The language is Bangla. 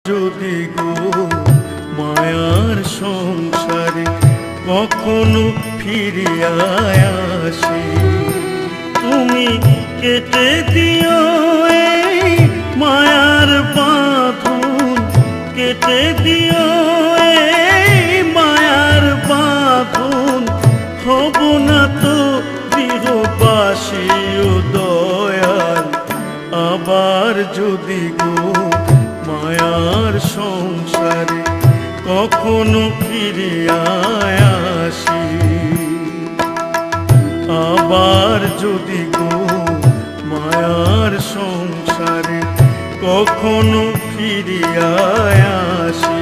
যদি গো মায়ার সংসারে কখনো ফিরিয়া আসি, তুমি কেটে দিও এই মায়ার বাঁধন, কেটে দিও এই মায়ার বাঁধন। হব না তো গৃহবাসী ও দয়াল, আবার যদি গো মায়ার সংসারে কখনো ফিরিয়া আসি, আবার যদি গো মায়ার সংসারে কখনো ফিরিয়া আসি।